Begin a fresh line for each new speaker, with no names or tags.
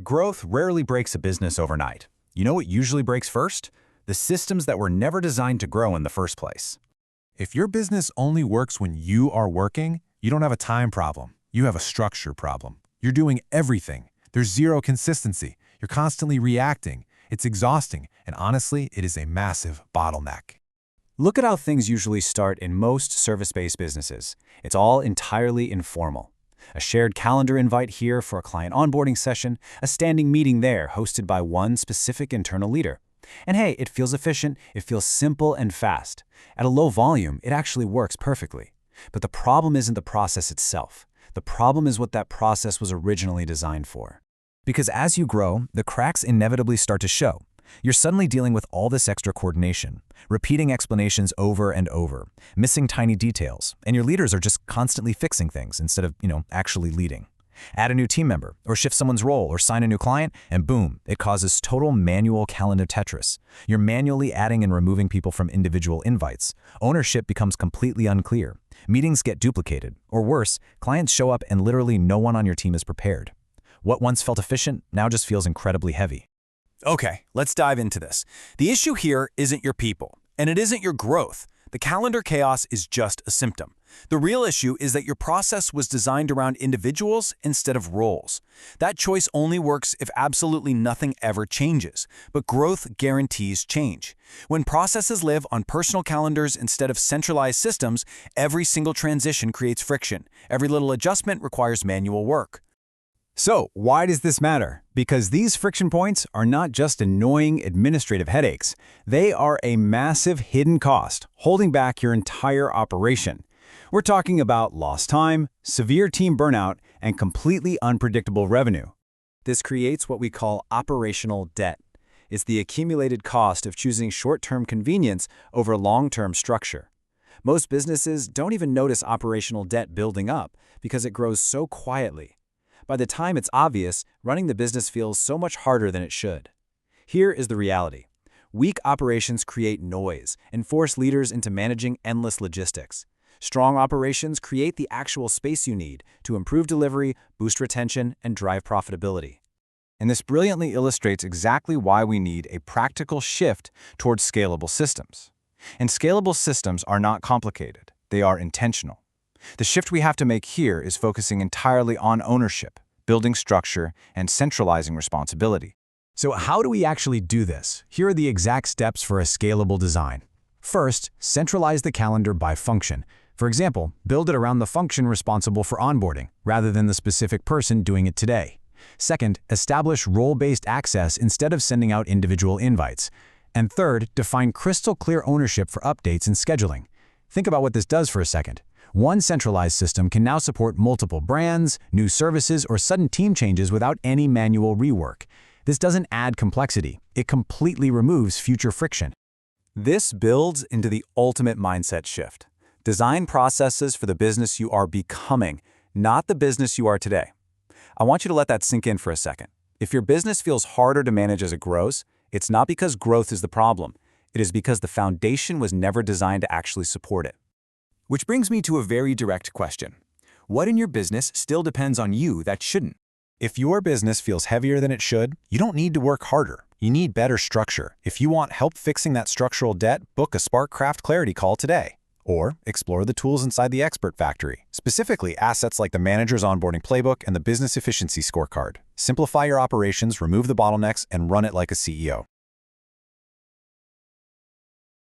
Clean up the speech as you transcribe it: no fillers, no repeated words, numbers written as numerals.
Growth rarely breaks a business overnight. You know what usually breaks first? The systems that were never designed to grow in the first place.
If your business only works when you are working, you don't have a time problem. You have a structure problem. You're doing everything. There's zero consistency. You're constantly reacting. It's exhausting, and honestly, it is a massive bottleneck.
Look at how things usually start in most service-based businesses. It's all entirely informal. A shared calendar invite here for a client onboarding session, a standing meeting there hosted by one specific internal leader. And hey, it feels efficient, it feels simple and fast. At a low volume, it actually works perfectly. But the problem isn't the process itself. The problem is what that process was originally designed for. Because as you grow, the cracks inevitably start to show. You're suddenly dealing with all this extra coordination, repeating explanations over and over, missing tiny details, and your leaders are just constantly fixing things instead of, actually leading. Add a new team member, or shift someone's role, or sign a new client, and boom, it causes total manual calendar Tetris. You're manually adding and removing people from individual invites. Ownership becomes completely unclear. Meetings get duplicated, or worse, clients show up and literally no one on your team is prepared. What once felt efficient now just feels incredibly heavy.
Okay, let's dive into this. The issue here isn't your people, and it isn't your growth. The calendar chaos is just a symptom. The real issue is that your process was designed around individuals instead of roles. That choice only works if absolutely nothing ever changes, but growth guarantees change. When processes live on personal calendars instead of centralized systems, every single transition creates friction. Every little adjustment requires manual work.
So, why does this matter? Because these friction points are not just annoying administrative headaches. They are a massive hidden cost, holding back your entire operation. We're talking about lost time, severe team burnout, and completely unpredictable revenue. This creates what we call operational debt. It's the accumulated cost of choosing short-term convenience over long-term structure. Most businesses don't even notice operational debt building up because it grows so quietly. By the time it's obvious, running the business feels so much harder than it should. Here is the reality. Weak operations create noise and force leaders into managing endless logistics. Strong operations create the actual space you need to improve delivery, boost retention, and drive profitability. And this brilliantly illustrates exactly why we need a practical shift towards scalable systems. And scalable systems are not complicated. They are intentional. The shift we have to make here is focusing entirely on ownership, building structure, and centralizing responsibility. So how do we actually do this? Here are the exact steps for a scalable design. First, centralize the calendar by function. For example, build it around the function responsible for onboarding, rather than the specific person doing it today. Second, establish role-based access instead of sending out individual invites. And third, define crystal clear ownership for updates and scheduling. Think about what this does for a second. One centralized system can now support multiple brands, new services, or sudden team changes without any manual rework. This doesn't add complexity. It completely removes future friction.
This builds into the ultimate mindset shift. Design processes for the business you are becoming, not the business you are today. I want you to let that sink in for a second. If your business feels harder to manage as it grows, it's not because growth is the problem. It is because the foundation was never designed to actually support it. Which brings me to a very direct question. What in your business still depends on you that shouldn't?
If your business feels heavier than it should, you don't need to work harder. You need better structure. If you want help fixing that structural debt, book a SparkCraft Clarity call today. Or explore the tools inside the Expert Factory, specifically assets like the Manager's Onboarding Playbook and the Business Efficiency Scorecard. Simplify your operations, remove the bottlenecks, and run it like a CEO.